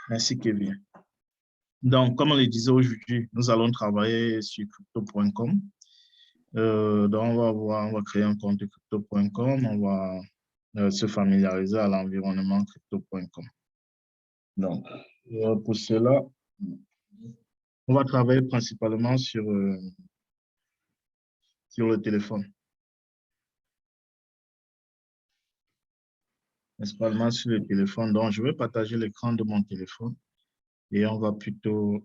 Merci, Kevin. Donc, comme on le disait aujourd'hui, nous allons travailler sur crypto.com. Donc, on va créer un compte crypto.com, on va se familiariser à l'environnement crypto.com. Donc, pour cela, on va travailler principalement sur le téléphone. Principalement sur le téléphone. Donc, je vais partager l'écran de mon téléphone et on va plutôt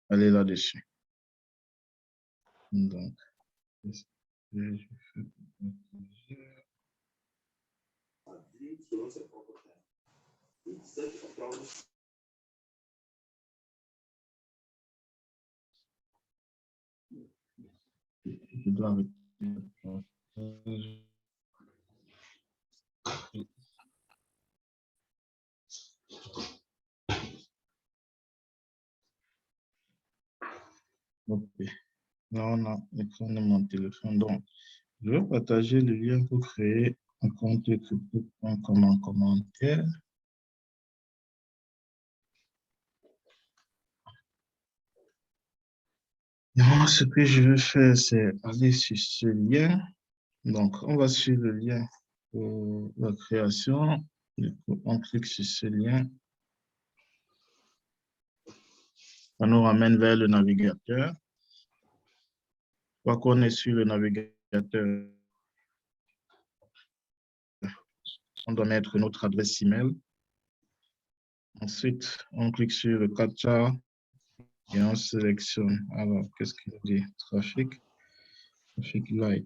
aller là-dessus. Donc, je dois arrêter. Ok. Là, on a l'écran de mon téléphone. Donc, je vais partager le lien pour créer un compte crypto.com en commentaire. Et moi, ce que je vais faire, c'est aller sur ce lien. Donc, on va sur le lien pour la création. On clique sur ce lien. Ça nous ramène vers le navigateur. Une fois qu'on est sur le navigateur, on doit mettre notre adresse email. Ensuite, on clique sur le CAPTCHA et on sélectionne. Alors, qu'est-ce qu'il dit? Trafic light.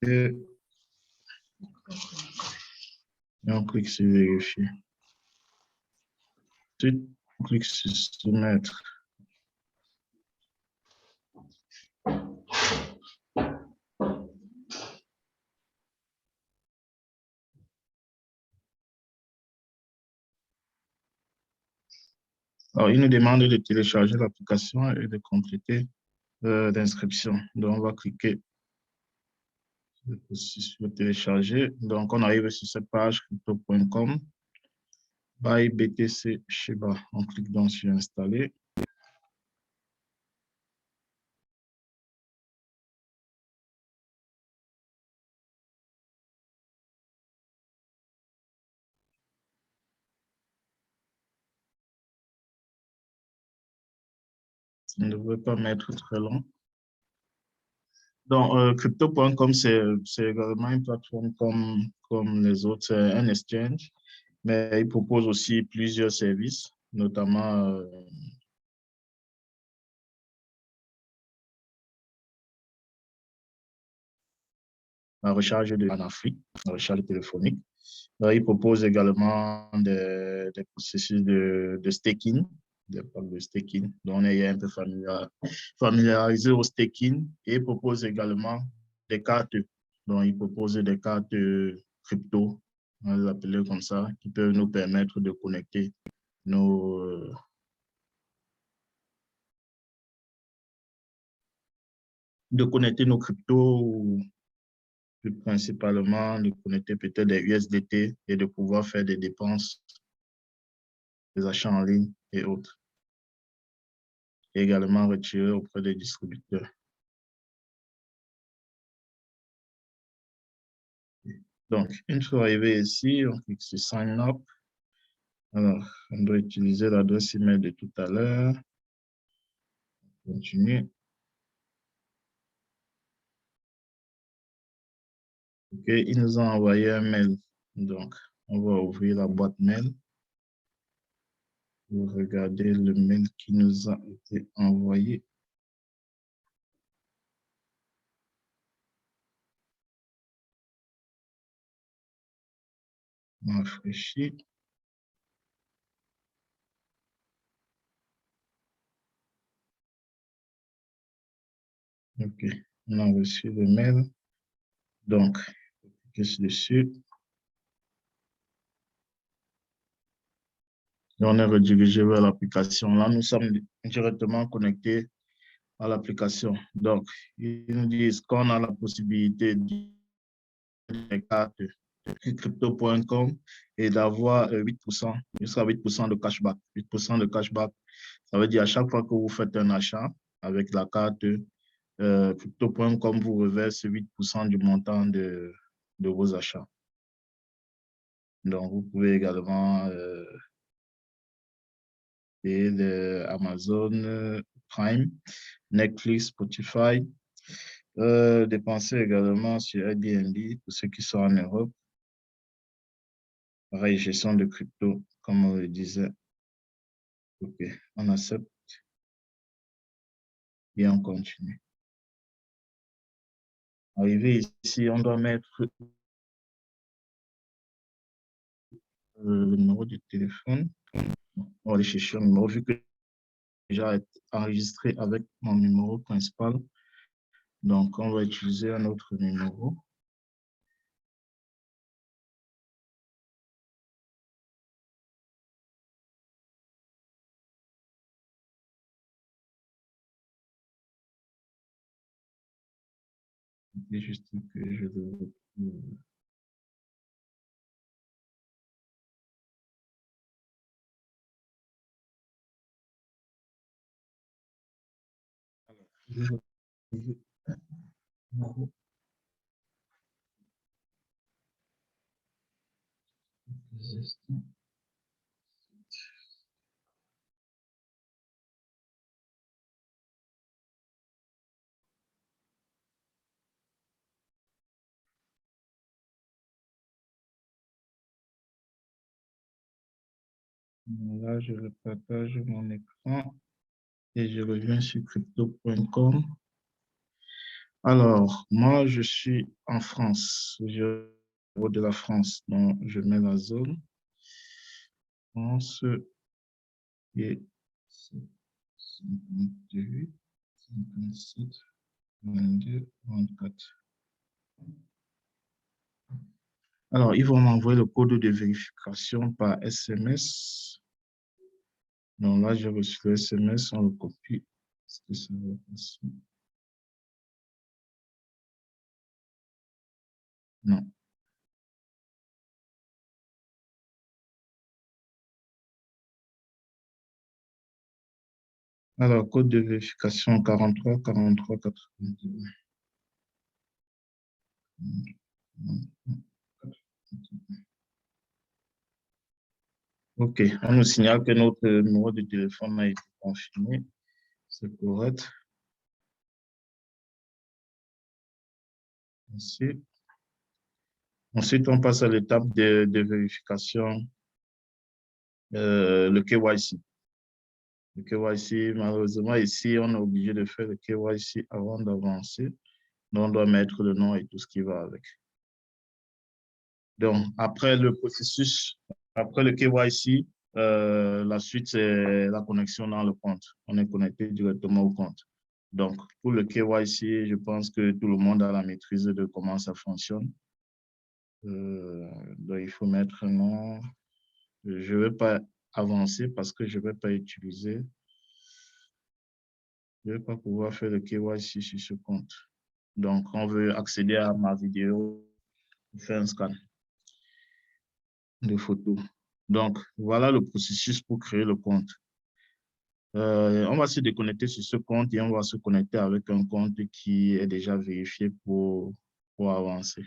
Et on clique sur vérifier. Ensuite, on clique sur soumettre. Alors, il nous demande de télécharger l'application et de compléter l'inscription. Donc, on va cliquer sur télécharger. Donc, on arrive sur cette page crypto.com by BTC Shiba. On clique donc sur installer. Ça ne devrait pas mettre très long. Donc, crypto.com, c'est également une plateforme comme les autres, c'est un exchange, mais il propose aussi plusieurs services, notamment la recharge en Afrique, la recharge téléphonique. Il propose également des processus de staking, des packs de staking. Donc, on est un peu familiarisé au staking et il propose également des cartes. Donc, il propose des cartes crypto, on va les appeler comme ça, qui peuvent nous permettre de connecter nos cryptos, principalement de connecter peut-être des USDT et de pouvoir faire des dépenses, des achats en ligne et autres. Et également retirer auprès des distributeurs. Donc, une fois arrivé ici, on clique sur Sign Up. Alors, on doit utiliser l'adresse email de tout à l'heure. Continue. OK, il nous a envoyé un mail. Donc, on va ouvrir la boîte mail. Pour regarder le mail qui nous a été envoyé. On rafraîchit. OK, on a reçu le mail. Donc, clique dessus. Et on est redirigé vers l'application. Là, nous sommes directement connectés à l'application. Donc, ils nous disent qu'on a la possibilité de des cartes crypto.com et d'avoir 8%, jusqu'à 8% de cashback. 8% de cashback, ça veut dire à chaque fois que vous faites un achat avec la carte crypto.com, vous reverse 8% du montant de vos achats. Donc, vous pouvez également payer Amazon Prime, Netflix, Spotify, dépenser également sur Airbnb pour ceux qui sont en Europe. Pareil, gestion de crypto, comme on le disait. OK, on accepte et on continue. Arrivé ici, on doit mettre le numéro du téléphone. On va aller chercher un numéro vu que déjà est enregistré avec mon numéro principal. Donc, on va utiliser un autre numéro. C'est juste que je le retrouve. Je vais retrouver un numéro. Là, je partage mon écran et je reviens sur crypto.com. Alors, moi, je suis en France. Je suis de la France, donc je mets la zone. France et 58, 57, 22, 24. Alors, ils vont m'envoyer le code de vérification par SMS. Donc là, j'ai reçu le SMS, on le copie. Est-ce que ça va passer? Non. Alors, code de vérification 43, 43, 82. OK, on nous signale que notre numéro de téléphone a été confirmé. C'est correct. Ensuite, on passe à l'étape de vérification, le KYC. Le KYC, malheureusement, ici, on est obligé de faire le KYC avant d'avancer. Donc, on doit mettre le nom et tout ce qui va avec. Donc, après le processus, après le KYC, la suite, c'est la connexion dans le compte. On est connecté directement au compte. Donc, pour le KYC, je pense que tout le monde a la maîtrise de comment ça fonctionne. Donc, il faut mettre un nom. Je ne vais pas avancer parce que je ne vais pas utiliser. Je ne vais pas pouvoir faire le KYC sur ce compte. Donc, on veut accéder à ma vidéo, faire un scan de photos. Donc, voilà le processus pour créer le compte. On va se déconnecter sur ce compte et on va se connecter avec un compte qui est déjà vérifié pour avancer.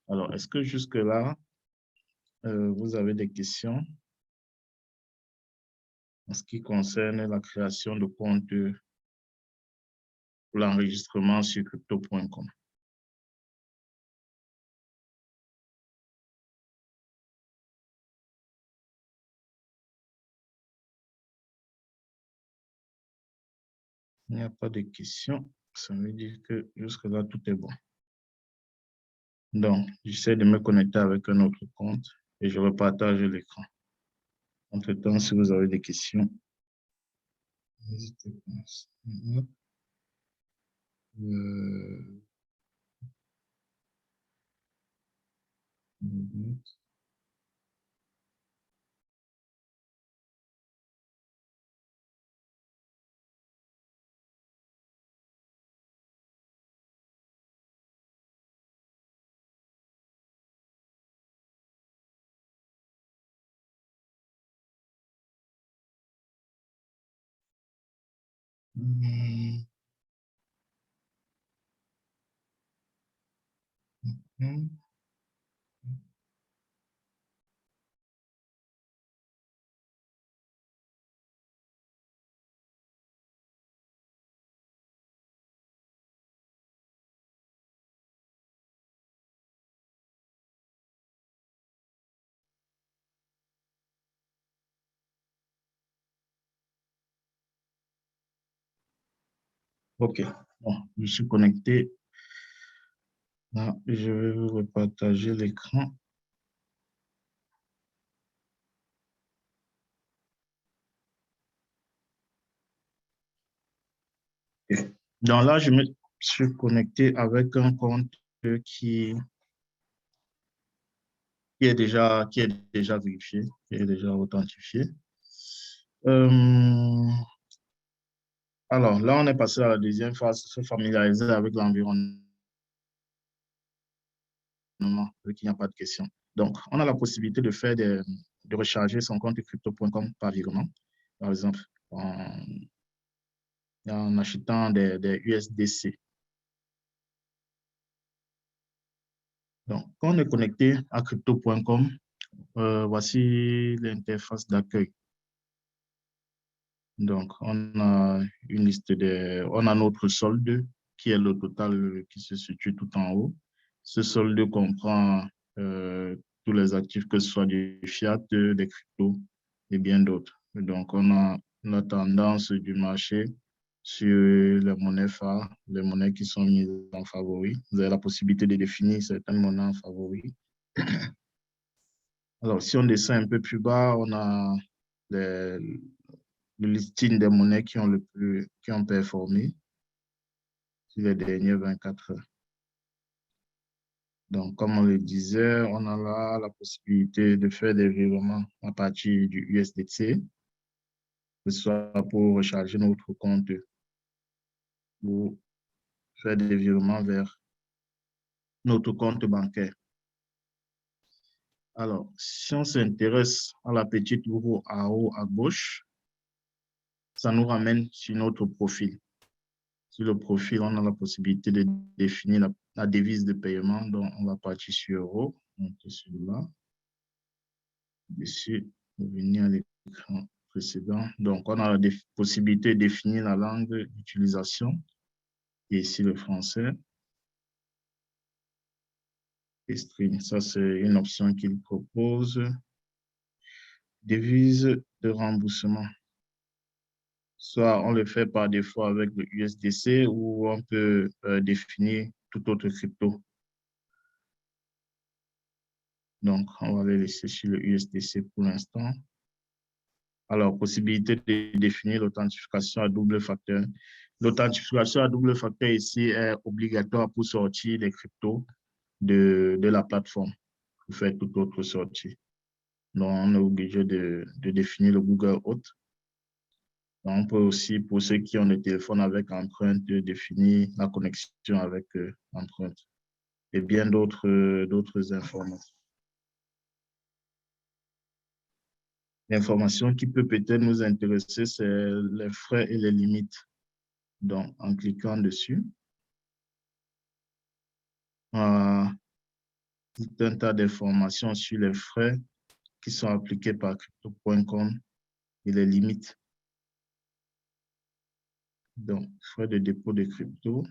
Alors, est-ce que jusque-là, vous avez des questions en ce qui concerne la création de compte pour l'enregistrement sur crypto.com? Il n'y a pas de questions. Ça veut dire que jusque-là, tout est bon. Donc, j'essaie de me connecter avec un autre compte et je repartage l'écran. Entre-temps, si vous avez des questions, n'hésitez pas. Hmm, hmm. OK. Bon, je suis connecté. Là, je vais vous repartager l'écran. OK. Donc là, je me suis connecté avec un compte qui, qui est déjà vérifié, qui est déjà authentifié. Euh, alors là, on est passé à la deuxième phase, se familiariser avec l'environnement, avec qui il n'y a pas de question. Donc, on a la possibilité de recharger son compte crypto.com par virement, par exemple, en achetant des USDC. Donc, quand on est connecté à crypto.com, voici l'interface d'accueil. Donc, on a une liste on a notre solde qui est le total qui se situe tout en haut. Ce solde comprend tous les actifs, que ce soit du fiat, des cryptos et bien d'autres. Donc, on a la tendance du marché sur les monnaies phares, les monnaies qui sont mises en favori. Vous avez la possibilité de définir certaines monnaies en favori. Alors, si on descend un peu plus bas, on a les, le listing des monnaies qui ont performé sur les dernières 24 heures. Donc, comme on le disait, on a là la possibilité de faire des virements à partir du USDC, que ce soit pour recharger notre compte ou faire des virements vers notre compte bancaire. Alors, si on s'intéresse à la petite roue en haut à gauche, ça nous ramène sur notre profil. Sur le profil, on a la possibilité de définir la devise de paiement. Donc, on va partir sur euro. Donc, celui-là. Ici, revenir à l'écran précédent. Donc, on a la possibilité de définir la langue d'utilisation. Et ici, le français. Et string, ça, c'est une option qu'il propose. Devise de remboursement. Soit on le fait par défaut avec le USDC ou on peut définir tout autre crypto. Donc, on va le laisser sur le USDC pour l'instant. Alors, possibilité de définir l'authentification à double facteur. L'authentification à double facteur ici est obligatoire pour sortir les cryptos de la plateforme, pour faire toute autre sortie. Donc, on est obligé de définir le Google Auth. Donc, on peut aussi, pour ceux qui ont des téléphones avec empreinte, définir la connexion avec empreinte et bien d'autres informations. L'information qui peut peut-être nous intéresser, c'est les frais et les limites. Donc, en cliquant dessus, tout un tas d'informations sur les frais qui sont appliqués par crypto.com et les limites. Donc, frais de dépôt de crypto.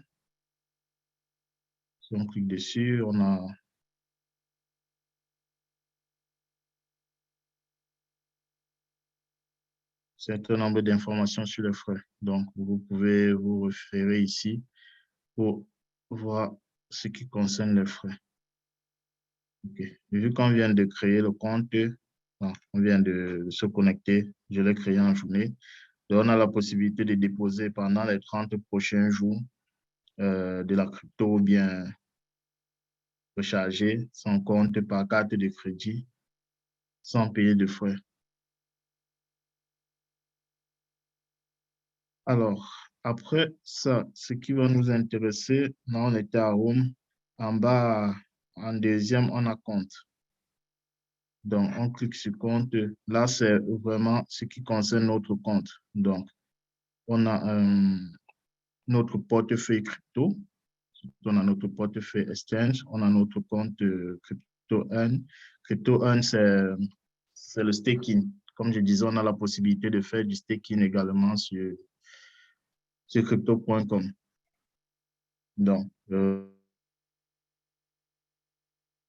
Si on clique dessus, on a un certain nombre d'informations sur les frais. Donc, vous pouvez vous référer ici pour voir ce qui concerne les frais. Okay. Vu qu'on vient de créer le compte, on vient de se connecter, je l'ai créé en journée. Donc, on a la possibilité de déposer pendant les 30 prochains jours de la crypto ou bien recharger son compte par carte de crédit sans payer de frais. Alors, après ça, ce qui va nous intéresser, là, on était à Home. En bas, en deuxième, on a compte. Donc, on clique sur compte. Là, c'est vraiment ce qui concerne notre compte. Donc, On a notre portefeuille crypto. On a notre portefeuille exchange. On a notre compte Crypto Earn. Crypto Earn, c'est le staking. Comme je disais, on a la possibilité de faire du staking également sur crypto.com. Donc,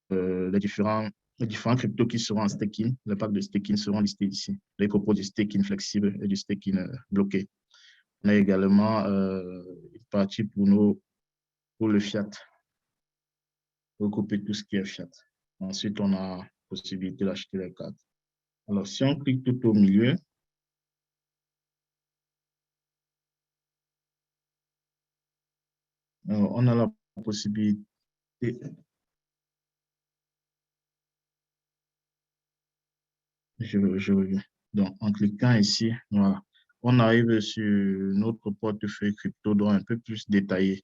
les différents cryptos qui seront en staking, les packs de staking seront listés ici. Les propos du staking flexible et du staking bloqué. On a également une partie pour le fiat, regrouper tout ce qui est fiat. Ensuite, on a la possibilité d'acheter les cartes. Alors, si on clique tout au milieu, on a la possibilité, je reviens. Donc, en cliquant ici, voilà, on arrive sur notre portefeuille crypto, donc un peu plus détaillé,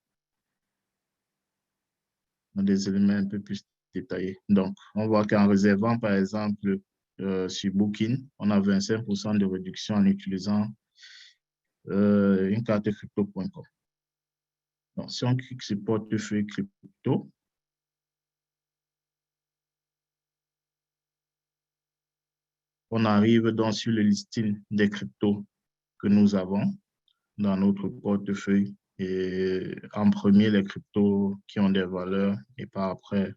des éléments un peu plus détaillés. Donc, on voit qu'en réservant, par exemple, sur Booking, on a 25% de réduction en utilisant une carte crypto.com. Donc, si on clique sur portefeuille crypto, on arrive donc sur le listing des cryptos que nous avons dans notre portefeuille. Et en premier, les cryptos qui ont des valeurs et par après,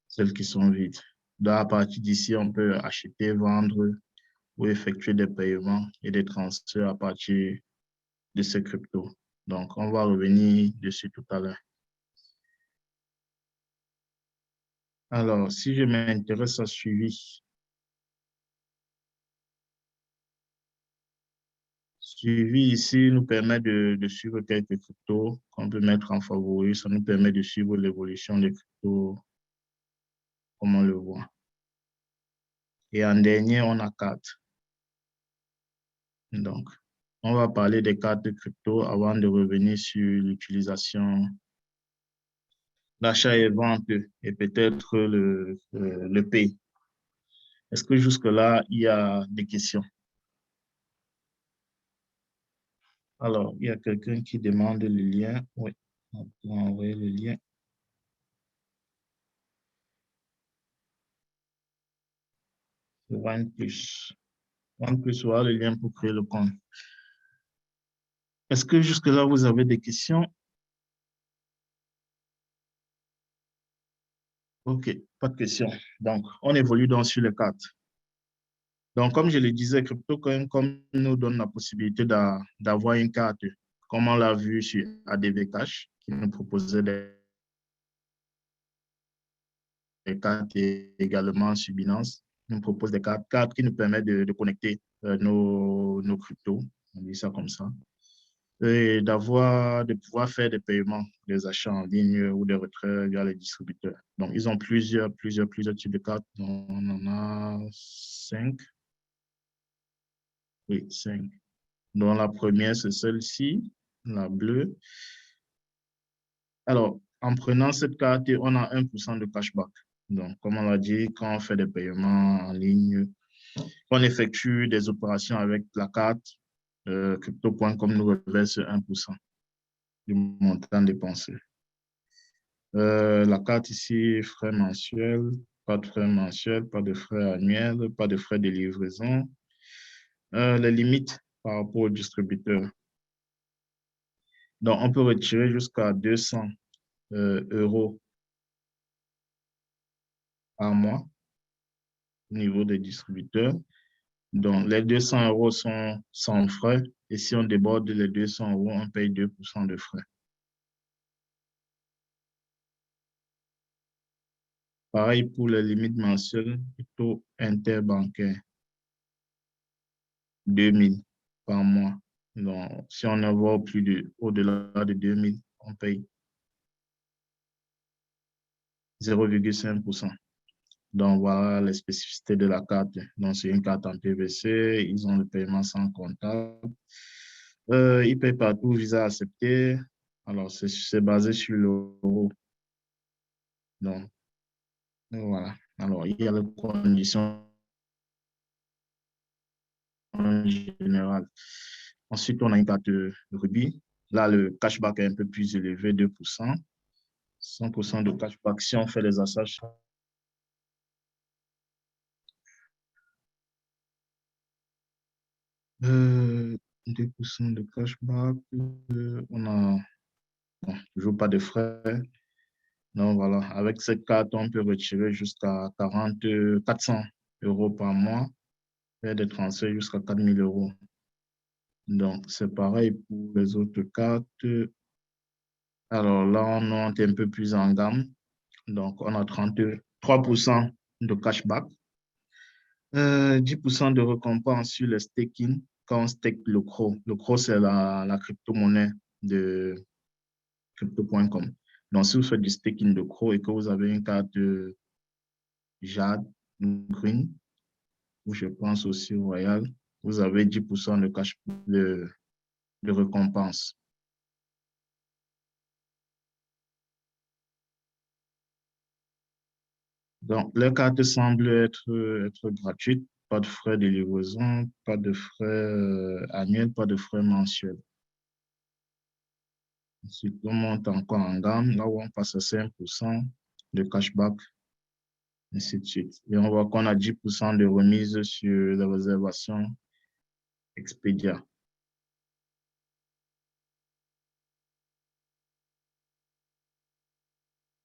celles qui sont vides. Donc, à partir d'ici, on peut acheter, vendre ou effectuer des paiements et des transferts à partir de ces cryptos. Donc, on va revenir dessus tout à l'heure. Alors, si je m'intéresse à suivi, suivi ici nous permet de suivre quelques cryptos qu'on peut mettre en favori. Ça nous permet de suivre l'évolution des cryptos comme on le voit. Et en dernier, on a quatre. Donc, on va parler des cartes de crypto avant de revenir sur l'utilisation, l'achat et vente et peut-être le pay. Est-ce que jusque-là, il y a des questions? Alors, il y a quelqu'un qui demande le lien. Oui, on peut envoyer le lien. C'est OnePlus. OnePlus aura le lien pour créer le compte. Est-ce que jusque-là, vous avez des questions? OK, pas de questions. Donc, on évolue donc sur les cartes. Donc, comme je le disais, CryptoCoin comme nous donne la possibilité d'avoir une carte, comme on l'a vu sur ADV Cash, qui nous proposait des cartes et également sur Binance, nous propose des cartes qui nous permettent de connecter nos cryptos, on dit ça comme ça, et de pouvoir faire des paiements, des achats en ligne ou des retraits via les distributeurs. Donc, ils ont plusieurs types de cartes. On en a 5. Oui, 5. Donc, la première, c'est celle-ci, la bleue. Alors, en prenant cette carte, on a 1% de cashback. Donc, comme on l'a dit, quand on fait des paiements en ligne, on effectue des opérations avec la carte, crypto.com nous reverse 1% du montant dépensé. La carte ici, frais mensuels, pas de frais mensuels, pas de frais annuels, pas de frais de livraison. Les limites par rapport au distributeur. Donc, on peut retirer jusqu'à 200 euros par mois au niveau des distributeurs. Donc, les 200 euros sont sans frais. Et si on déborde les 200 euros, on paye 2% de frais. Pareil pour les limites mensuelles, taux interbancaire, 2000 par mois. Donc, si on en voit au-delà de 2000, on paye 0,5%. Donc, voilà les spécificités de la carte. Donc, c'est une carte en PVC. Ils ont le paiement sans comptable. Ils payent partout, visa accepté. Alors, c'est basé sur l'euro. Donc, voilà. Alors, il y a les conditions générales. Ensuite, on a une carte rubis. Là, le cashback est un peu plus élevé, 2%. 100% de cashback si on fait les achats. 2% de cashback. On a bon, toujours pas de frais. Donc voilà, avec cette carte, on peut retirer jusqu'à 400 euros par mois, faire des transferts jusqu'à 4000 euros. Donc c'est pareil pour les autres cartes. Alors là, on monte un peu plus en gamme. Donc on a 33% de cashback, 10% de récompense sur le staking quand on stake le CRO. Le CRO, c'est la crypto-monnaie de crypto.com. Donc, si vous faites du staking de CRO et que vous avez une carte Jade, Green, ou je pense aussi Royal, vous avez 10% de cash de récompense. Donc, les cartes semblent être gratuites, pas de frais de livraison, pas de frais annuels, pas de frais mensuels. Ensuite, on monte encore en gamme, là où on passe à 5% de cashback, ainsi de suite. Et on voit qu'on a 10% de remise sur les réservations Expedia.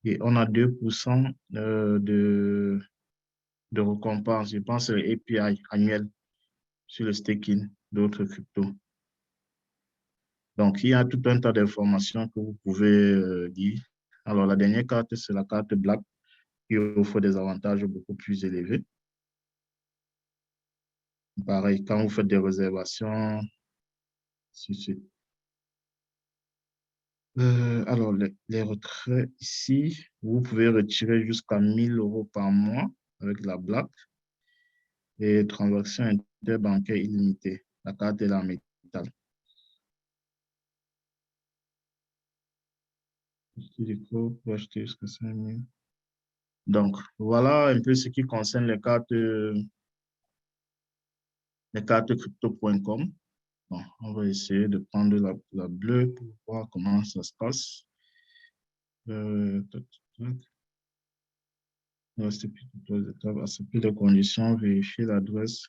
Et on a 2% de récompense. Je pense que c'est l'API annuel sur le staking d'autres cryptos. Donc, il y a tout un tas d'informations que vous pouvez lire. Alors, la dernière carte, c'est la carte Black qui offre des avantages beaucoup plus élevés. Pareil, quand vous faites des réservations, alors, les retraits ici, vous pouvez retirer jusqu'à 1000 euros par mois avec la Black et transactions interbancaires illimitées. La carte est en métal. Pour acheter jusqu'à 5000. Donc, voilà un peu ce qui concerne les cartes crypto.com. Bon, on va essayer de prendre la bleue pour voir comment ça se passe. Tac, tac, tac. C'est plus toutes les étapes. Accepter les conditions, vérifier l'adresse,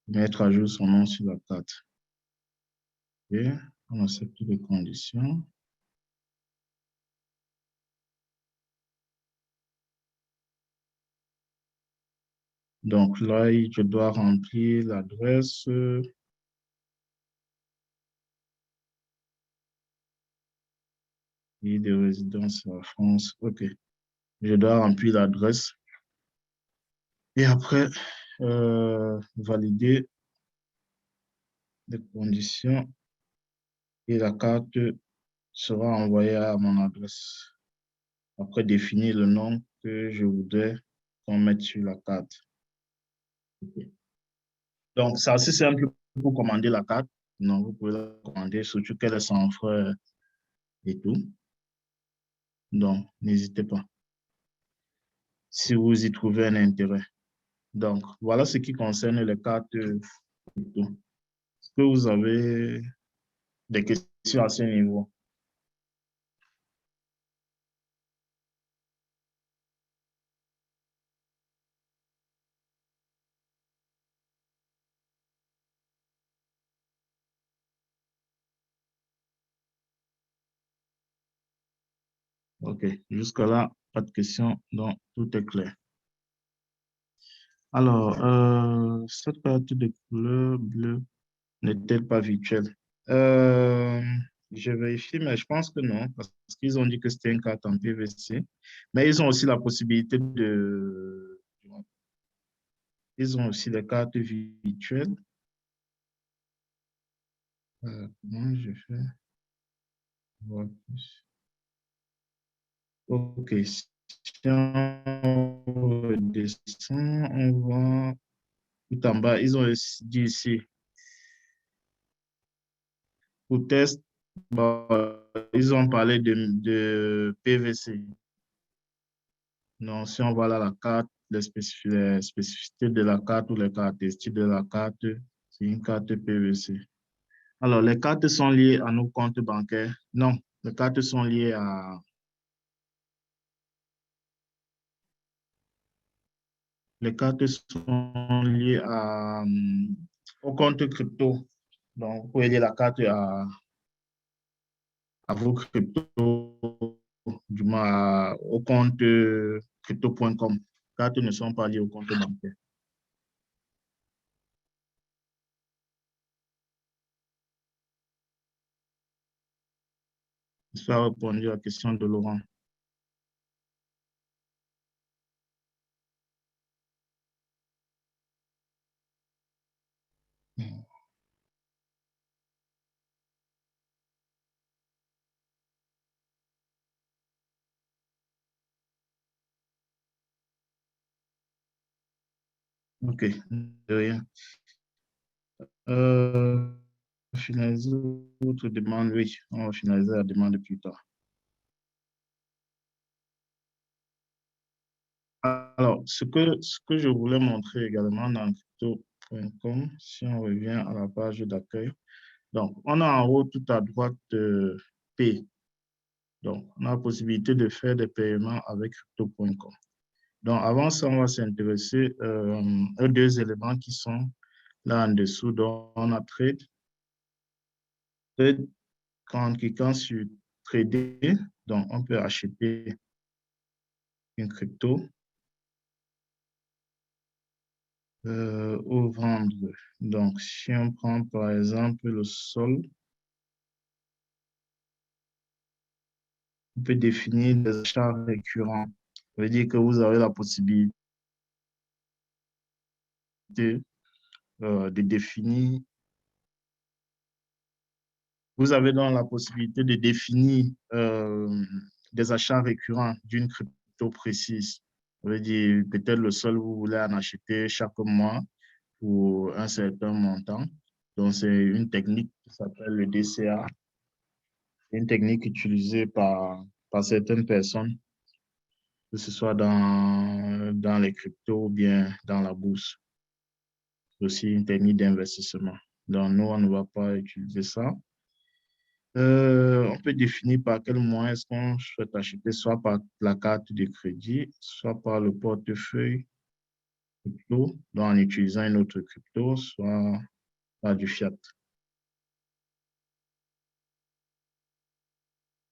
mettre à jour son nom sur la carte. OK, on accepte les conditions. Donc là, je dois remplir l'adresse. Et de résidence en France. OK. Je dois remplir l'adresse. Et après, valider les conditions et la carte sera envoyée à mon adresse. Après, définir le nom que je voudrais qu'on mette sur la carte. Okay. Donc, c'est assez simple pour commander la carte. Donc, vous pouvez la commander, surtout qu'elle est sans frais et tout. Donc, n'hésitez pas si vous y trouvez un intérêt. Donc, voilà ce qui concerne les cartes crypto. Est-ce que vous avez des questions à ce niveau? OK. Jusque-là, pas de questions, donc tout est clair. Alors, cette carte de couleur bleue n'est-elle pas virtuelle? Euh, je vérifie, mais je pense que non, parce qu'ils ont dit que c'était une carte en PVC. Mais ils ont aussi la possibilité de... Ils ont aussi des cartes virtuelles. Comment je fais? Voir plus. OK. Si on redescend, on voit tout en bas. Ils ont dit ici, pour test, bon, ils ont parlé de PVC. Donc, si on voit là la carte, les spécificités de la carte ou les caractéristiques de la carte, C'est une carte PVC. Alors, les cartes sont liées à nos comptes bancaires. Non, les cartes sont liées à... Les cartes sont liées au compte crypto. Donc, vous pouvez lier la carte à vos cryptos, du moins au compte crypto.com. Les cartes ne sont pas liées au compte bancaire. Ça a répondu à la question de Laurent. OK, de rien. Euh, Finaliser votre demande, oui, on va finaliser la demande plus tard. Alors, ce que je voulais montrer également dans crypto.com, si on revient à la page d'accueil, donc on a en haut tout à droite P. Donc, on a la possibilité de faire des paiements avec crypto.com. Donc, avant ça, on va s'intéresser aux deux éléments qui sont là en dessous. Donc, on a trade. Trade, quand cliquant sur trader, donc on peut acheter une crypto ou vendre. Donc, si on prend par exemple le sol, on peut définir des achats récurrents. Ça veut dire que vous avez la possibilité de définir, vous avez donc la possibilité de définir des achats récurrents d'une crypto précise. Ça veut dire peut-être le sol, vous voulez en acheter chaque mois pour un certain montant. Donc, c'est une technique qui s'appelle le DCA, une technique utilisée par certaines personnes, que ce soit dans les cryptos ou bien dans la bourse. C'est aussi une technique d'investissement. Donc, nous, on ne va pas utiliser ça. On peut définir par quel moyen est-ce qu'on souhaite acheter, soit par la carte de crédit, soit par le portefeuille crypto, donc en utilisant une autre crypto, soit par du fiat.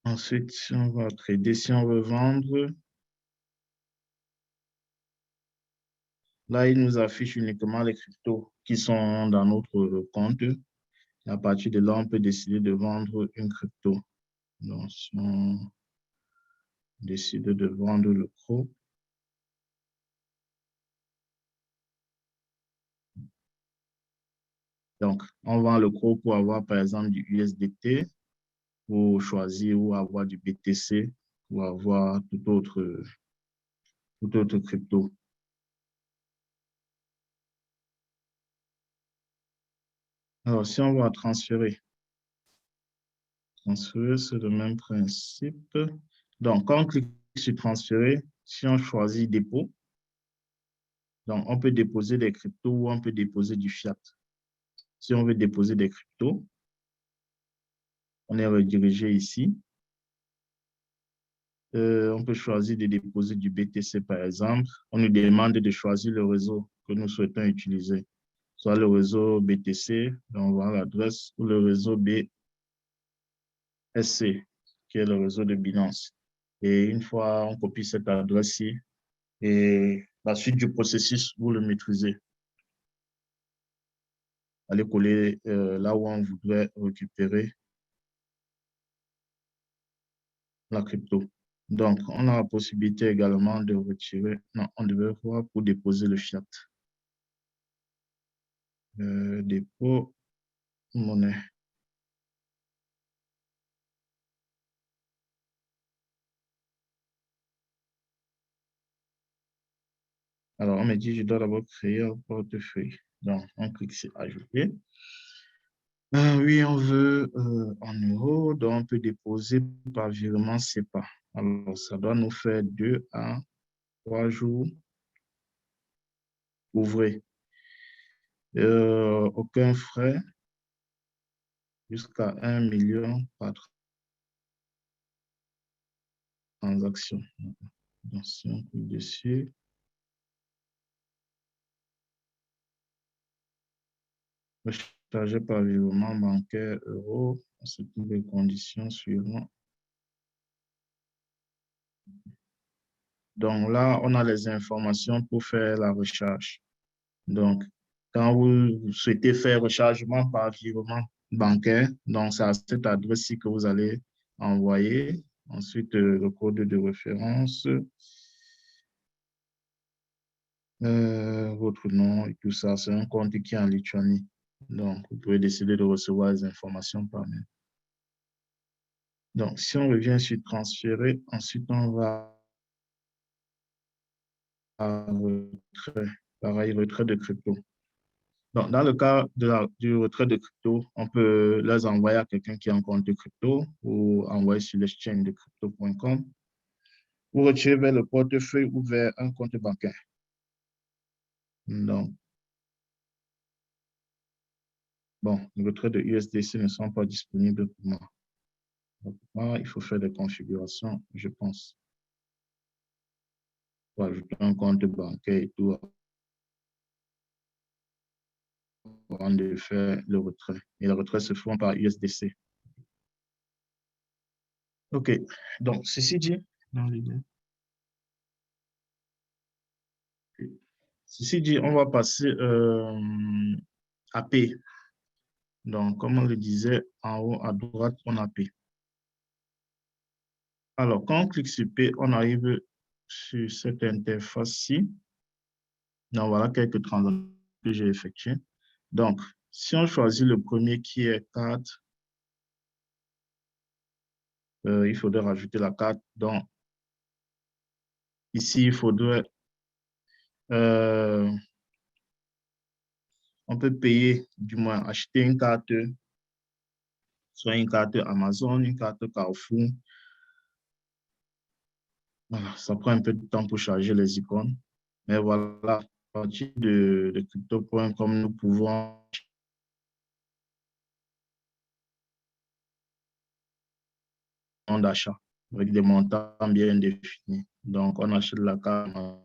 Ensuite, si on va trader, si on veut vendre, là, il nous affiche uniquement les cryptos qui sont dans notre compte. Et à partir de là, on peut décider de vendre une crypto. Donc, si on décide de vendre le CRO, donc, on vend le CRO pour avoir, par exemple, du USDT, pour choisir ou avoir du BTC, ou avoir tout autre crypto. Alors, si on va transférer, c'est le même principe. Donc, quand on clique sur transférer, si on choisit dépôt, donc on peut déposer des cryptos ou on peut déposer du fiat. Si on veut déposer des cryptos, on est redirigé ici. On peut choisir de déposer du BTC, par exemple. On nous demande de choisir le réseau que nous souhaitons utiliser, soit le réseau BTC, donc on voit l'adresse, ou le réseau BSC, qui est le réseau de Binance. Et une fois on copie cette adresse-ci, et la suite du processus, vous le maîtrisez. Allez coller là où on voudrait récupérer la crypto. Donc, on a la possibilité également de retirer, non, on devait voir pour déposer le fiat. Dépôt, monnaie. Alors, on me dit, je dois d'abord créer un portefeuille. Donc, on clique sur ajouter. Oui, on veut en euros, donc on peut déposer par virement SEPA. Alors, ça doit nous faire 2 à 3 jours ouvrés. Aucun frais jusqu'à 1 million par transaction. Donc, si on clique dessus, recharger par virement bancaire euro, c'est toutes les conditions suivantes. Donc là, on a les informations pour faire la recherche. Donc, quand vous souhaitez faire rechargement par virement bancaire, donc c'est à cette adresse-ci que vous allez envoyer. Ensuite, le code de référence, votre nom et tout ça. C'est un compte qui est en Lituanie. Donc, vous pouvez décider de recevoir les informations par mail. Donc, si on revient sur transférer, ensuite on va à retrait. Pareil, retrait de crypto. Donc, dans le cas du retrait de crypto, on peut les envoyer à quelqu'un qui a un compte de crypto ou envoyer sur l'exchange de crypto.com ou retirer vers le portefeuille ou vers un compte bancaire. Donc, bon, les retraits de USDC ne sont pas disponibles pour moi. Donc, moi, il faut faire des configurations, je pense. Pour ajouter un compte bancaire et tout avant de faire le retrait. Et le retrait se font par USDC. OK. Donc, ceci dit, dans l'idée. Ceci dit, on va passer à P. Donc, comme on le disait, en haut à droite, on a P. Alors, quand on clique sur P, on arrive sur cette interface-ci. Donc, voilà quelques transactions que j'ai effectuées. Donc, si on choisit le premier qui est carte, il faudrait rajouter la carte. Donc, ici, il faudrait, euh, on peut payer, du moins acheter une carte, soit une carte Amazon, une carte Carrefour. Voilà, ça prend un peu de temps pour charger les icônes. Mais voilà, à partir de crypto.com, nous pouvons d'achat avec des montants bien définis. Donc, on achète la carte à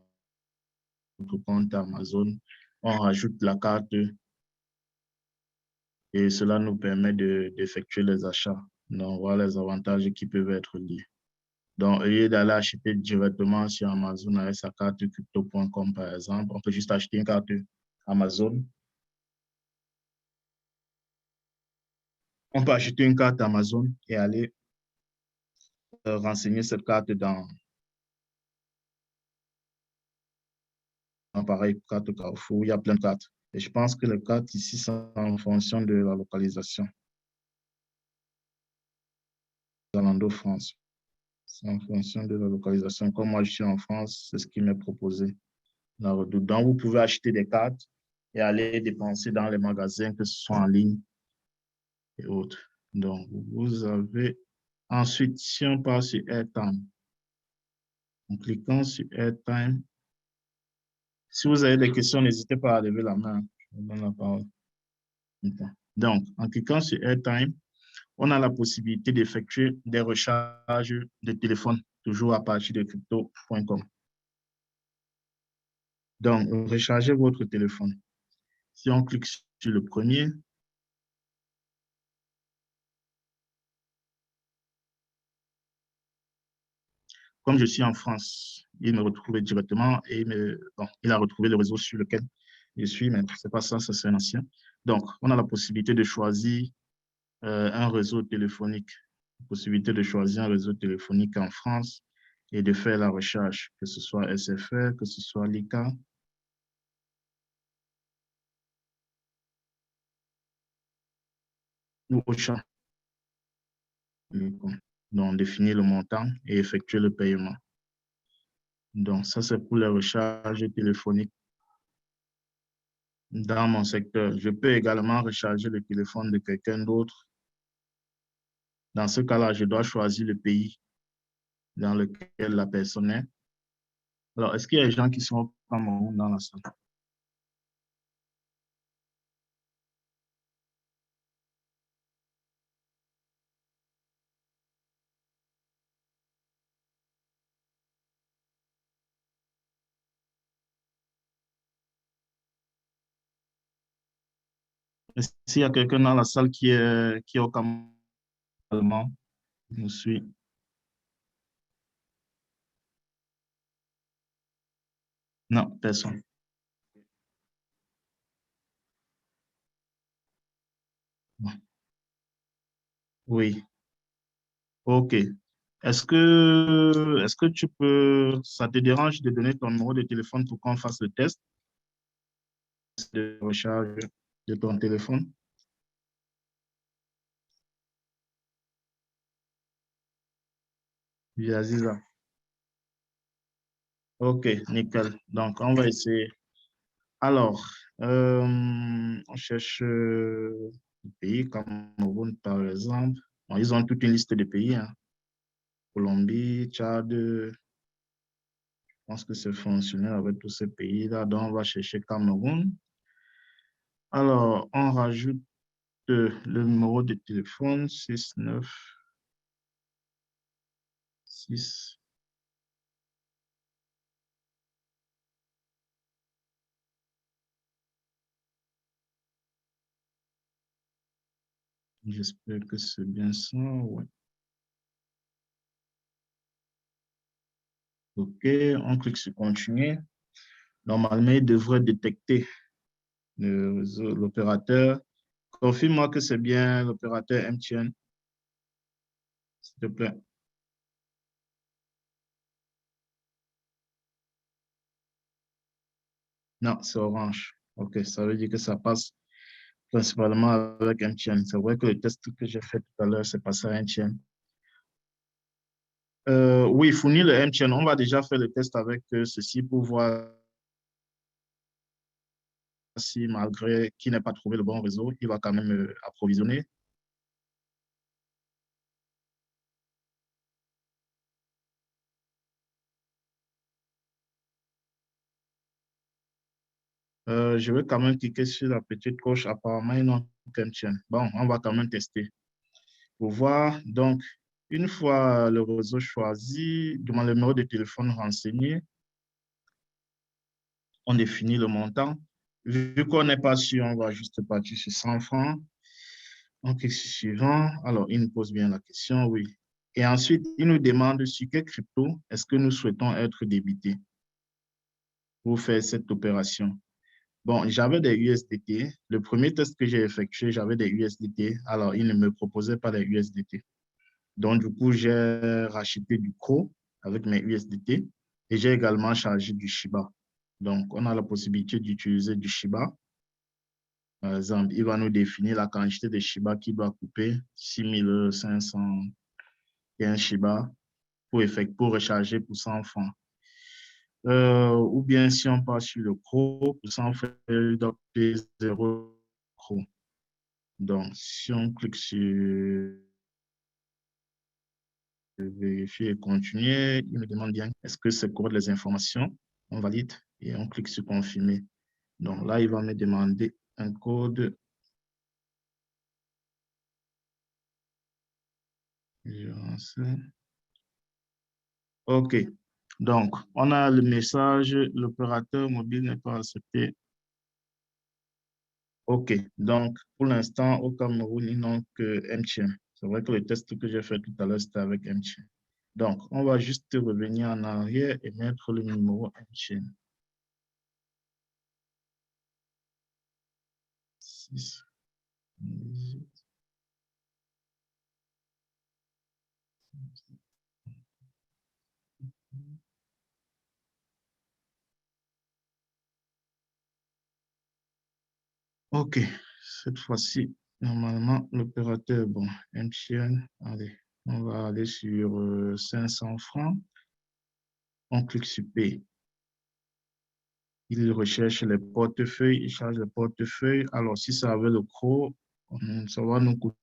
notre compte Amazon, on rajoute la carte et cela nous permet d'effectuer les achats. Donc, voilà les avantages qui peuvent être liés. Donc, au lieu d'aller acheter directement sur Amazon avec sa carte crypto.com, par exemple, on peut juste acheter une carte Amazon. On peut acheter une carte Amazon et aller renseigner cette carte dans un pareil carte Carrefour. Il y a plein de cartes. Et je pense que les cartes ici sont en fonction de la localisation. Zalando France. C'est en fonction de la localisation. Comme moi, je suis en France, c'est ce qui m'est proposé. La Redoute. Donc, vous pouvez acheter des cartes et aller dépenser dans les magasins, que ce soit en ligne et autres. Donc, vous avez ensuite, si on passe sur Airtime, en cliquant sur Airtime, si vous avez des questions, n'hésitez pas à lever la main. Je vous donne la parole. Donc, en cliquant sur Airtime, on a la possibilité d'effectuer des recharges de téléphone, toujours à partir de crypto.com. Donc, rechargez votre téléphone. Si on clique sur le premier, comme je suis en France, il me retrouvait directement et bon, il a retrouvé le réseau sur lequel je suis, mais ce n'est pas ça, ça c'est un ancien. Donc, on a la possibilité de choisir un réseau téléphonique, possibilité de choisir un réseau téléphonique en France et de faire la recherche, que ce soit SFR, que ce soit Lika ou Auchan. Donc, définir le montant et effectuer le paiement. Donc, ça, c'est pour les recharges téléphoniques dans mon secteur. Je peux également recharger le téléphone de quelqu'un d'autre. Dans ce cas-là, je dois choisir le pays dans lequel la personne est. Alors, est-ce qu'il y a des gens qui sont au Cameroun dans la salle? Est-ce qu'il y a quelqu'un dans la salle qui est au Cameroun? Je suis. Non, personne. Oui. OK. Est-ce que tu peux, ça te dérange de donner ton numéro de téléphone pour qu'on fasse le test de recharge de ton téléphone? Oui, Aziza. OK, nickel. Donc, on va essayer. Alors, on cherche des pays, Cameroun, par exemple. Bon, ils ont toute une liste de pays, hein. Colombie, Tchad, je pense que c'est fonctionnel avec tous ces pays-là. Donc, on va chercher Cameroun. Alors, on rajoute le numéro de téléphone 696. J'espère que c'est bien ça. Ouais. OK, on clique sur continuer. Normalement, il devrait détecter l'opérateur. Confirme-moi que c'est bien l'opérateur MTN, s'il te plaît. Non, c'est Orange. OK, ça veut dire que ça passe principalement avec MTN. C'est vrai que le test que j'ai fait tout à l'heure, c'est passé à MTN. Oui, fournir le MTN. On va déjà faire le test avec ceci pour voir si malgré qu'il n'ait pas trouvé le bon réseau, il va quand même approvisionner. Je vais quand même cliquer sur la petite coche. Apparemment, ils n'ont qu'un MTN. Bon, on va quand même tester pour voir. Donc, une fois le réseau choisi, demande le numéro de téléphone renseigné, on définit le montant. Vu qu'on n'est pas sûr, on va juste partir sur 100 francs. On clique sur suivant. Alors, il nous pose bien la question, oui. Et ensuite, il nous demande sur quel crypto est-ce que nous souhaitons être débités pour faire cette opération. Bon, j'avais des USDT. Le premier test que j'ai effectué, j'avais des USDT. Alors, il ne me proposait pas des USDT. Donc, du coup, j'ai racheté du CRO avec mes USDT et j'ai également chargé du Shiba. Donc, on a la possibilité d'utiliser du Shiba. Par exemple, il va nous définir la quantité de Shiba qu'il doit couper, 6515 Shiba pour recharger pour 100 francs. Ou bien si on passe sur le CRO, pour 100 francs, il doit payer 0 CRO. Donc, si on clique sur vérifier et continuer, il me demande bien est-ce que c'est correct les informations. On valide et on clique sur confirmer. Donc là, il va me demander un code. OK. Donc, on a le message, l'opérateur mobile n'est pas accepté. OK. Donc, pour l'instant, au Cameroun, ils n'ont que MTN. C'est vrai que le test que j'ai fait tout à l'heure, c'était avec MTN. Donc, on va juste revenir en arrière et mettre le numéro MTN. 6. OK. Cette fois-ci, normalement, l'opérateur, bon, MTN, allez, on va aller sur 500 francs. On clique sur P. Il recherche les portefeuilles, il charge les portefeuilles. Alors, si ça avait le CRO, ça va nous coûter.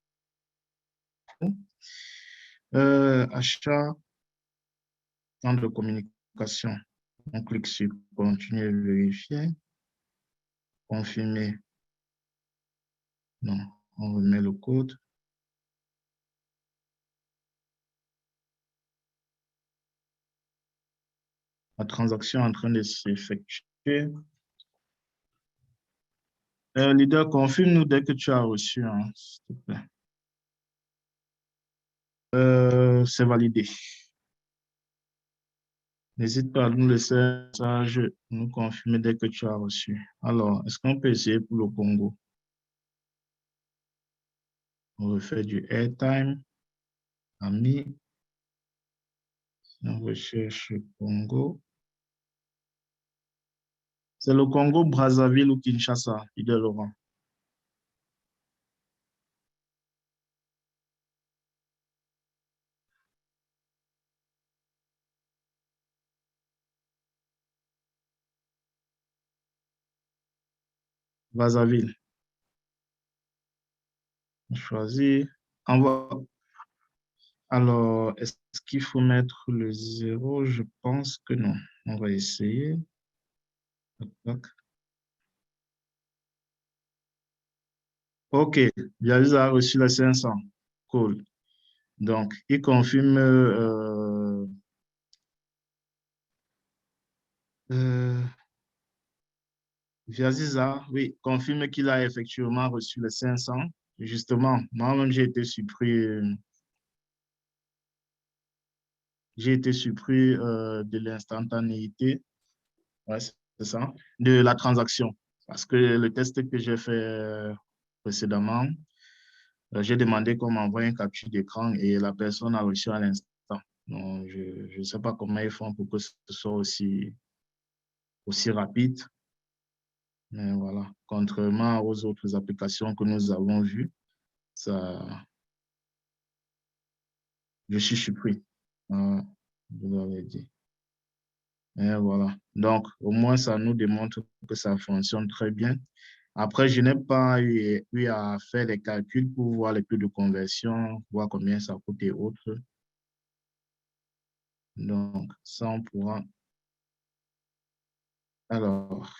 Achat, temps de communication. On clique sur continuer, vérifier, confirmer. Non, on remet le code. La transaction est en train de s'effectuer. Leader, confirme-nous dès que tu as reçu, hein, s'il te plaît. C'est validé. N'hésite pas à nous laisser un message, nous confirmer dès que tu as reçu. Alors, est-ce qu'on peut essayer pour le Congo? On refait du airtime. Ami, on recherche Congo. C'est le Congo, Brazzaville ou Kinshasa, leader Laurent. Brazzaville. On choisit. Envoie. Alors, est-ce qu'il faut mettre le 0? Je pense que non. On va essayer. Tac. OK, Bialis a reçu les 500. Cool. Donc, il confirme euh, Viaziza, oui, confirme qu'il a effectivement reçu les 500. Justement, moi-même, j'ai été surpris de l'instantanéité, ouais, c'est ça, de la transaction. Parce que le test que j'ai fait précédemment, j'ai demandé qu'on m'envoie une capture d'écran et la personne a reçu à l'instant. Donc, je ne sais pas comment ils font pour que ce soit aussi rapide. Mais voilà, contrairement aux autres applications que nous avons vues, ça, je suis surpris. Je l'avais dit. Et voilà. Donc, au moins, ça nous démontre que ça fonctionne très bien. Après, je n'ai pas eu à faire les calculs pour voir les taux de conversion, voir combien ça coûte et autres. Donc, ça, on pourra. Alors,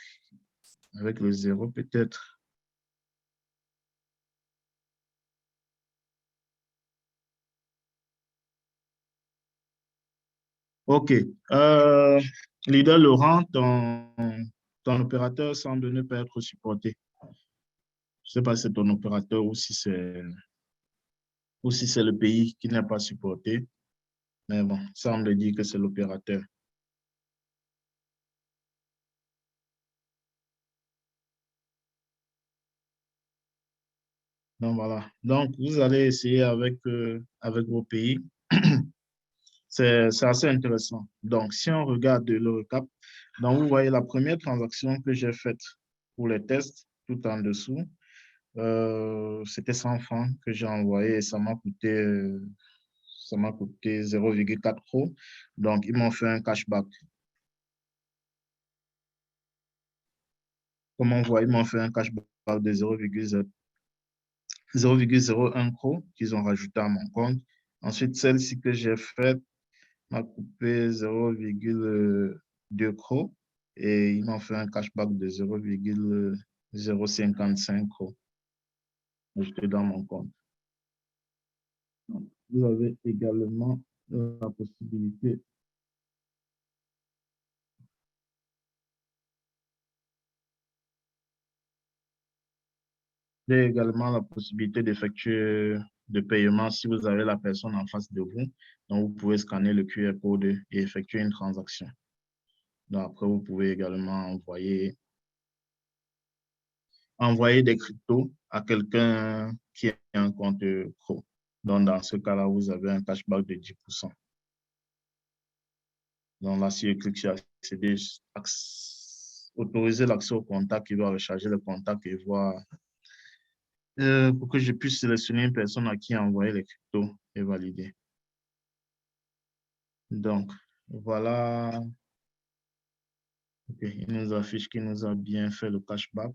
avec le zéro, peut-être. OK. Leader Laurent, ton opérateur semble ne pas être supporté. Je ne sais pas si c'est ton opérateur ou si c'est le pays qui n'est pas supporté. Mais bon, ça semble dire que c'est l'opérateur. Donc voilà. Donc, vous allez essayer avec vos pays. C'est assez intéressant. Donc, si on regarde le recap, donc vous voyez la première transaction que j'ai faite pour les tests, tout en dessous, c'était 100 francs que j'ai envoyé et ça m'a coûté 0,4 euros. Donc, ils m'ont fait un cashback. Comme on voit, ils m'ont fait un cashback de 0,01 euros qu'ils ont rajouté à mon compte. Ensuite, celle-ci que j'ai faite m'a coupé 0,2 euros et ils m'ont fait un cashback de 0,055 euros ajouté dans mon compte. Vous avez également la possibilité J'ai également la possibilité d'effectuer de paiement si vous avez la personne en face de vous. Donc, vous pouvez scanner le QR code et effectuer une transaction. Donc, après, vous pouvez également envoyer des cryptos à quelqu'un qui a un compte pro. Donc, dans ce cas-là, vous avez un cashback de 10%. Donc, là, si je clique sur accéder, autoriser l'accès au contact, il va recharger le contact et voir pour que je puisse sélectionner une personne à qui envoyer les cryptos et valider. Donc, voilà. Ok, il nous affiche qu'il nous a bien fait le cashback.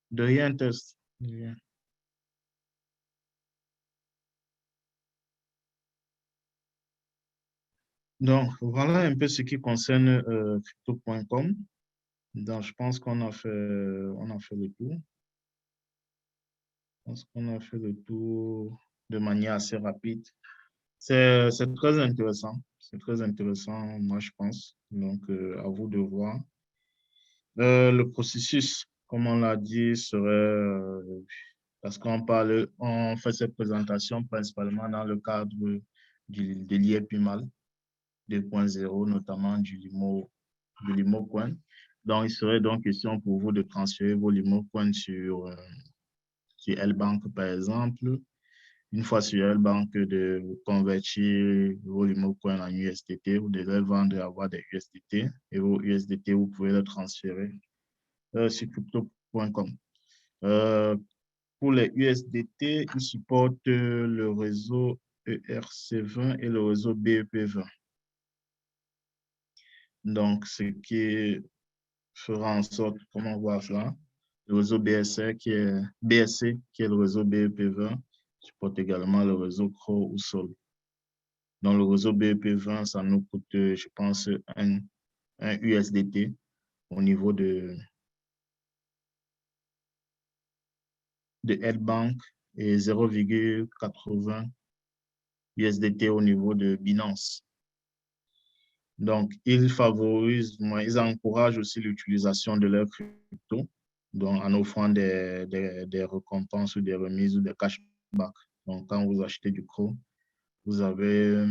De rien, test. De rien. Donc, voilà un peu ce qui concerne crypto.com. Donc, je pense qu'on a fait le tour. Je pense qu'on a fait le tour de manière assez rapide. C'est très intéressant. C'est très intéressant, moi, je pense. Donc, à vous de voir. Le processus, comme on l'a dit, serait, parce on fait cette présentation principalement dans le cadre de l'IEPIMAL 2.0, notamment du Limo Coin. Donc, il serait donc question pour vous de transférer vos Limo Coins sur L-Bank, par exemple. Une fois sur L-Bank, de convertir vos Limo Coins en USDT. Vous devez vendre et avoir des USDT. Et vos USDT, vous pouvez les transférer sur crypto.com. Pour les USDT, ils supportent le réseau ERC20 et le réseau BEP20. Donc, ce qui fera en sorte, comment on voit cela, le réseau BSC, qui est le réseau BEP20, supporte également le réseau CRO ou SOL. Dans le réseau BEP20, ça nous coûte, je pense, un USDT au niveau de L-Bank et 0,80 USDT au niveau de Binance. Donc, ils encouragent aussi l'utilisation de leur crypto, donc en offrant des récompenses ou des remises ou des cashbacks. Donc, quand vous achetez du CRO, vous avez,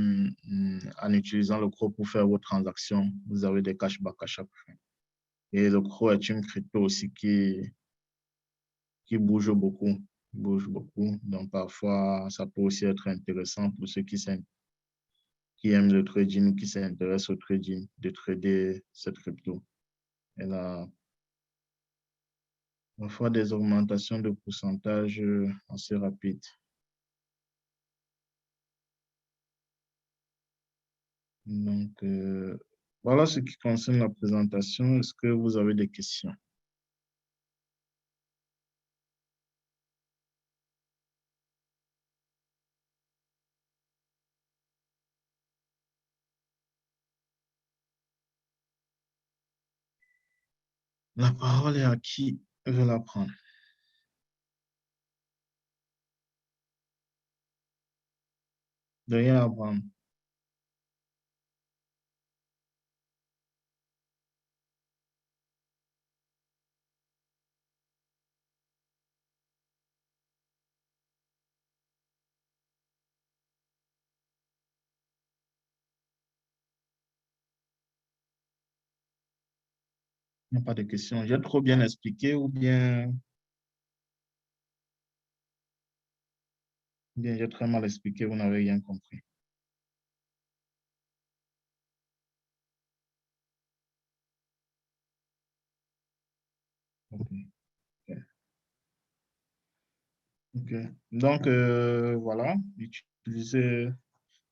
en utilisant le CRO pour faire vos transactions, vous avez des cashbacks à chaque fois. Et le CRO est une crypto aussi qui bouge beaucoup, bouge beaucoup. Donc, parfois, ça peut aussi être intéressant pour ceux qui aiment le trading ou qui s'intéressent au trading, de trader cette crypto. Elle a parfois des augmentations de pourcentage assez rapides. Donc, voilà ce qui concerne la présentation. Est-ce que vous avez des questions? La parole est à qui veut la prendre? De rien à prendre. Il n'y a pas de questions. J'ai trop bien expliqué ou bien j'ai très mal expliqué, vous n'avez rien compris. Ok. Ok. Ok. Donc, voilà, utilisez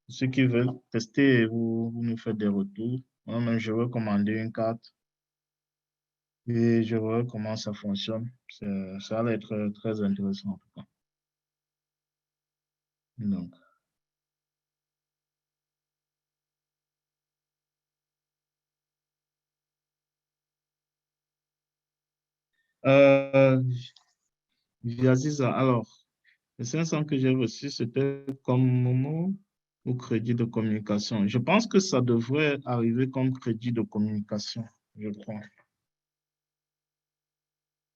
ceux qui veulent tester et vous nous faites des retours. Moi-même, je vais commander une carte et je vois comment ça fonctionne. Ça va être très intéressant en tout cas. Donc, euh, Yaziza, alors, les 500 que j'ai reçus, c'était comme Momo ou crédit de communication. Je pense que ça devrait arriver comme crédit de communication, je crois.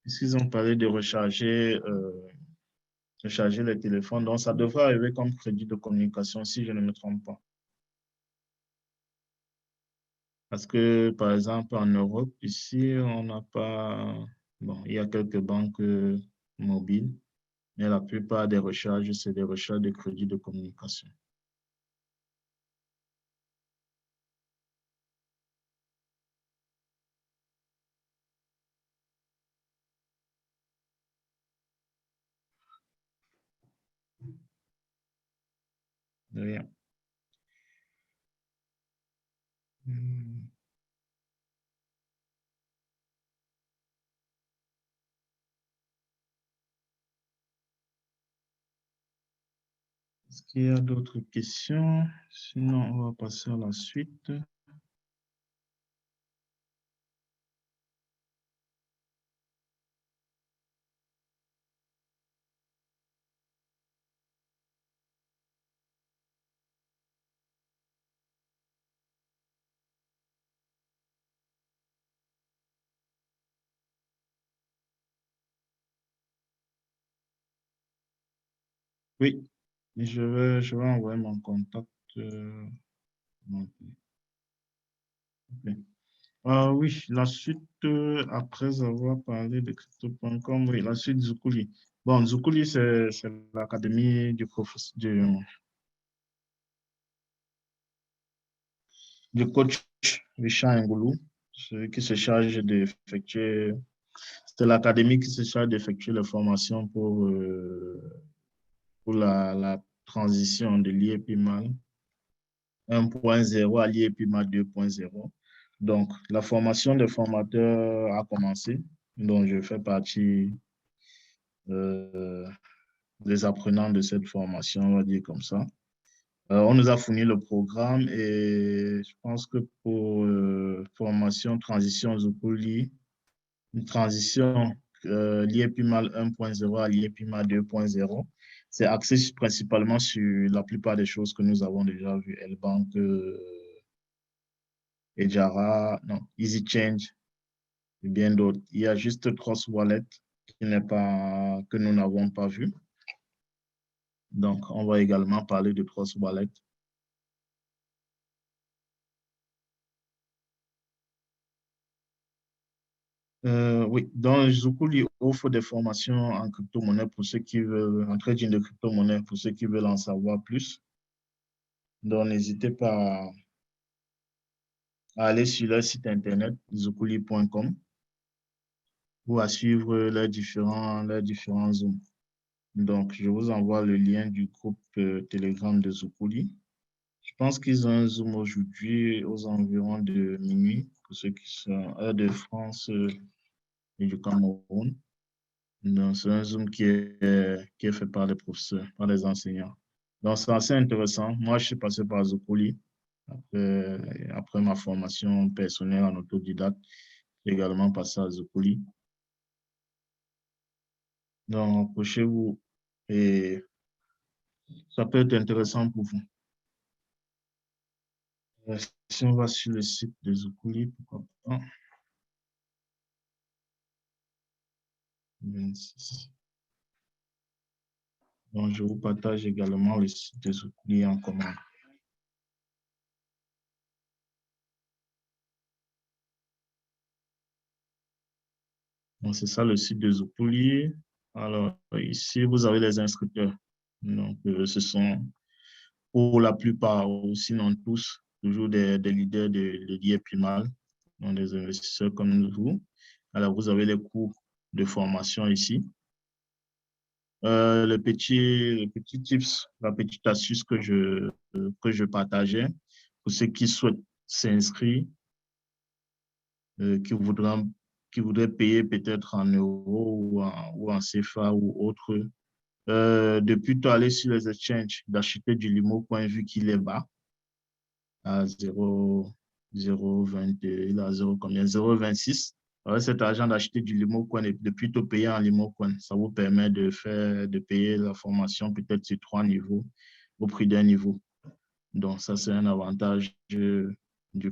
Puisqu'ils ont parlé de recharger les téléphones, donc ça devrait arriver comme crédit de communication, si je ne me trompe pas. Parce que, par exemple, en Europe, ici, on n'a pas... Bon, il y a quelques banques mobiles, mais la plupart des recharges, c'est des recharges de crédit de communication. De rien. Hmm. Est-ce qu'il y a d'autres questions? Sinon, on va passer à la suite. Oui, je vais envoyer mon contact. Mon- ok. Oui, la suite, après avoir parlé de crypto.com, oui, la suite Zukuli. Bon, Zukuli, c'est l'académie du coach Richard Ngoulou, celui qui se charge d'effectuer, c'est l'académie qui se charge d'effectuer les formations pour la transition de l'IEPMAL 1.0 à l'IEPMAL 2.0. Donc, la formation des formateurs a commencé, dont je fais partie euh, des apprenants de cette formation, on va dire comme ça. On nous a fourni le programme et je pense que pour formation transition Zukuli, une transition l'IEPMAL 1.0 à l'IEPMAL 2.0, c'est axé principalement sur la plupart des choses que nous avons déjà vues, Elbank, Ejara, non, Easy Change et bien d'autres. Il y a juste Trust Wallet que nous n'avons pas vu. Donc, on va également parler de Trust Wallet. Oui, donc Zukuli offre des formations en crypto-monnaie pour ceux qui veulent, en trading de crypto-monnaie pour ceux qui veulent en savoir plus. Donc, n'hésitez pas à aller sur leur site internet, zukuli.com, ou à suivre leurs différents Zooms. Donc, je vous envoie le lien du groupe Telegram de Zukuli. Je pense qu'ils ont un Zoom aujourd'hui aux environs de minuit, pour ceux qui sont heure de France et du Cameroun. Donc, c'est un Zoom qui est fait par les professeurs, par les enseignants. Donc, c'est assez intéressant. Moi, je suis passé par Zukuli après ma formation personnelle en autodidacte. J'ai également passé à Zukuli. Donc, approchez-vous et ça peut être intéressant pour vous. Si on va sur le site de Zukuli, pourquoi pas. 26. Donc, je vous partage également le site de Zukuli en commande. Donc, c'est ça le site de Zukuli. Alors, ici, vous avez les inscripteurs. Donc, ce sont pour la plupart, ou sinon tous, toujours des leaders de l'IEPMAL, donc des investisseurs comme vous. Alors, vous avez les cours de formation ici. Le petit tips, la petite astuce que je partageais pour ceux qui souhaitent s'inscrire, qui voudraient payer peut-être en euros ou en CFA ou autre, de plutôt aller sur les exchanges, d'acheter du limo point vu qu'il est bas à 0,20, il a 0 combien? 0,26. Avec cet argent d'acheter du limo coin et de plutôt payer en limo coin, ça vous permet de payer la formation peut-être sur 3 niveaux au prix d'un niveau. Donc, ça, c'est un avantage du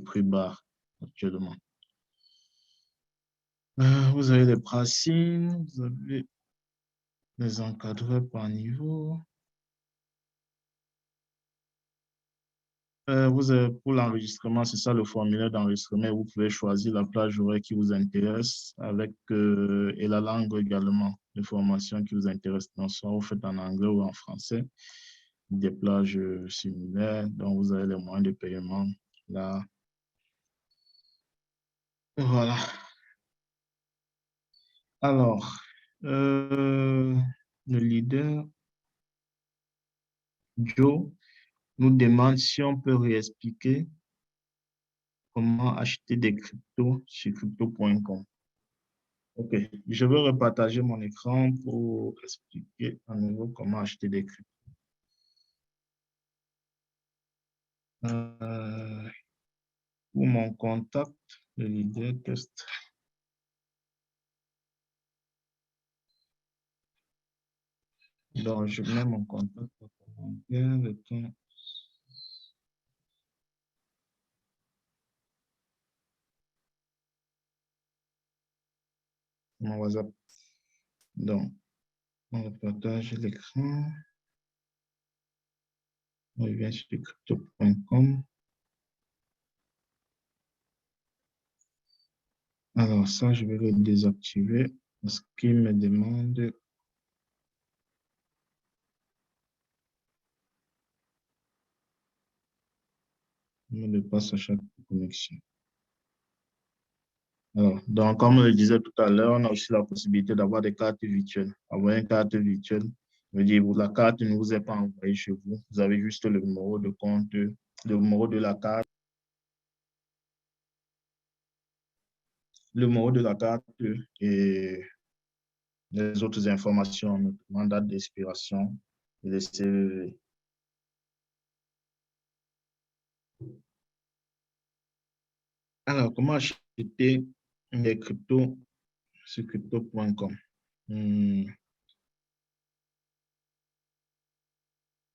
prix bas actuellement. Vous avez les pricing, vous avez les encadreurs par niveau. Vous avez, pour l'enregistrement, c'est ça le formulaire d'enregistrement. Vous pouvez choisir la plage horaire qui vous intéresse et la langue également, les formations qui vous intéressent. Donc, soit vous faites en anglais ou en français, des plages similaires. Donc, vous avez les moyens de paiement là. Voilà. Alors, le leader, Joe, nous demande si on peut réexpliquer comment acheter des cryptos sur crypto.com. OK, je vais repartager mon écran pour expliquer à nouveau comment acheter des cryptos. Euh, pour mon contact, le leader test. Donc, je mets mon contact en commentaire. Le temps. Mon WhatsApp. Donc, on partage l'écran. On revient sur crypto.com. Alors, ça, je vais le désactiver parce qu'il me demande mot de passe à chaque connexion. Alors, donc, comme je le disais tout à l'heure, on a aussi la possibilité d'avoir des cartes virtuelles. Avoir une carte virtuelle, je veux dire, la carte ne vous est pas envoyée chez vous. Vous avez juste le numéro de compte, le numéro de la carte, le numéro de la carte et les autres informations, notamment date d'expiration et les CVV. Alors, comment acheter des cryptos sur crypto.com?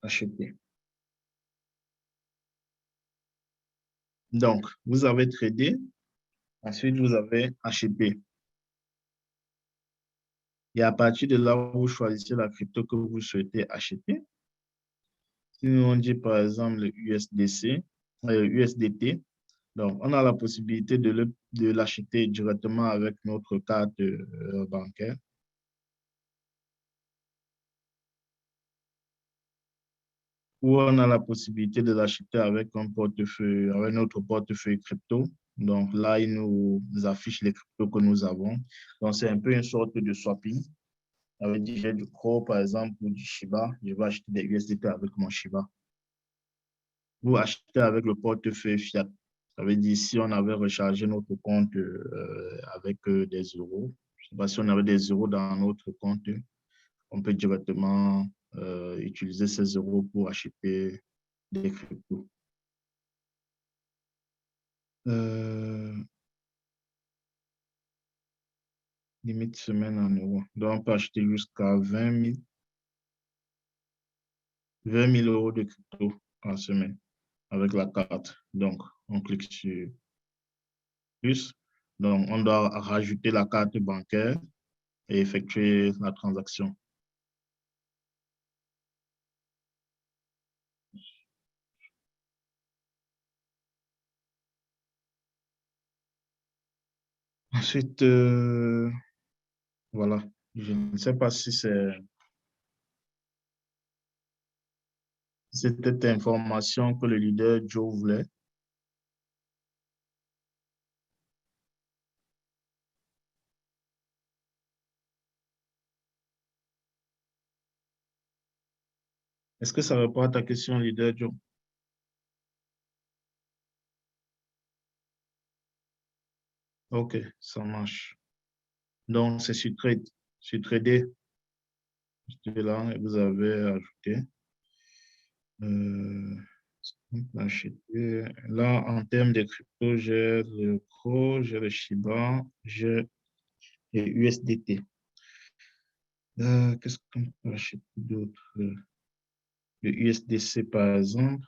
Acheter. Donc, vous avez tradé, ensuite vous avez acheté. Et à partir de là, vous choisissez la crypto que vous souhaitez acheter. Si on dit par exemple le USDC, USDT, donc on a la possibilité de l'acheter directement avec notre carte bancaire. Ou on a la possibilité de l'acheter avec un portefeuille, avec notre portefeuille crypto. Donc là, il nous affiche les cryptos que nous avons. Donc c'est un peu une sorte de swapping. Avec du Crow, par exemple, ou du Shiba, je vais acheter des USDT avec mon Shiba. Ou acheter avec le portefeuille fiat. Ça veut dire si on avait rechargé notre compte avec des euros, je ne sais pas si on avait des euros dans notre compte, on peut directement utiliser ces euros pour acheter des cryptos. Euh, limite semaine en euros. Donc, on peut acheter jusqu'à 20 000 euros de crypto en semaine avec la carte. Donc, on clique sur plus. Donc, on doit rajouter la carte bancaire et effectuer la transaction. Ensuite, voilà. Je ne sais pas si c'était information que le leader Joe voulait. Est-ce que ça répond à ta question, leader Joe? OK, ça marche. Donc, c'est sur Trade. Sur Trader, là, et vous avez ajouté. Euh, acheter. Là, en termes de crypto, j'ai le Crow, j'ai le Shiba, j'ai le USDT. Qu'est-ce qu'on peut acheter d'autre? Le USDC, par exemple.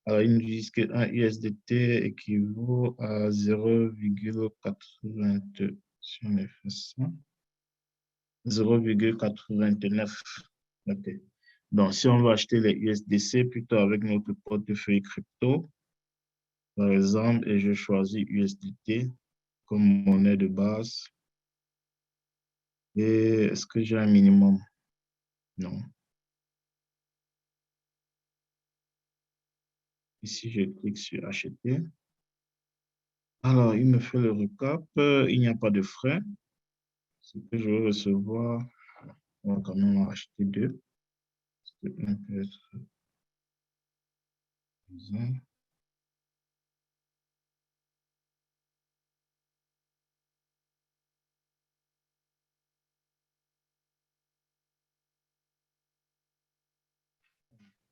Alors, ils nous disent qu'un USDT équivaut à 0,80, si on fait ça, 0,89. OK. Donc, si on veut acheter les USDC plutôt avec notre portefeuille crypto, par exemple, et je choisis USDT comme monnaie de base, et est-ce que j'ai un minimum? Non. Ici, je clique sur acheter. Alors, il me fait le recap. Il n'y a pas de frais. Ce que je vais recevoir, on va quand même en acheter deux. Un peut être présent.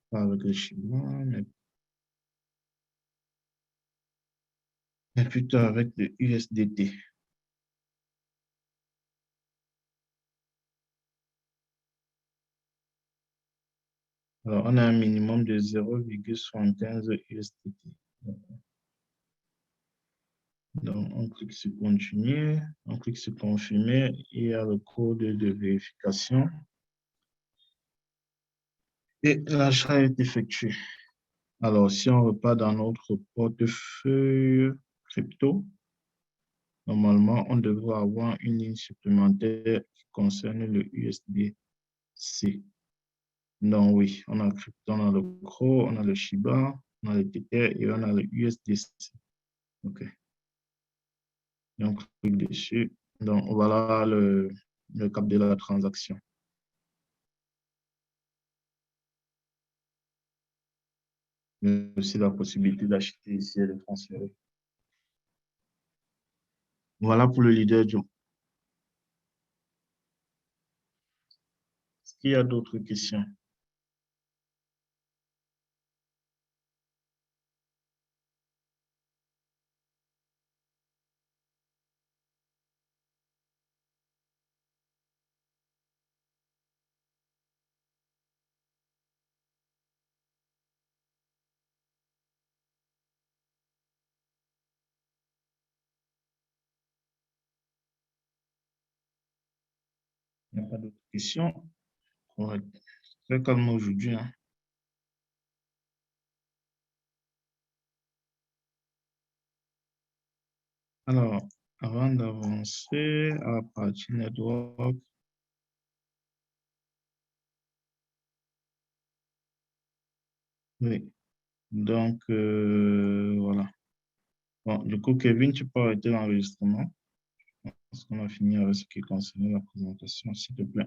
Pas avec le chinois, mais plutôt avec le USDT. Alors, on a un minimum de 0,75 USDT. Donc, on clique sur continuer, on clique sur confirmer. Il y a le code de vérification. Et l'achat est effectué. Alors, si on repart dans notre portefeuille crypto, normalement, on devrait avoir une ligne supplémentaire qui concerne le USDC. Donc, oui, on a crypto, on a le CRO, on a le Shiba, on a le Tether et on a le USDC. OK. Donc, clique dessus. Donc, voilà le cap de la transaction. Mais aussi la possibilité d'acheter ici et de transférer. Voilà pour le leader Joe. Est-ce qu'il y a d'autres questions? Il n'y a pas d'autres questions? Correct. Très calme aujourd'hui, hein. Alors, avant d'avancer à la partie network, oui. Donc, voilà. Bon, du coup, Kevin, tu peux arrêter l'enregistrement parce qu'on a fini avec ce qui concerne la présentation, s'il te plaît.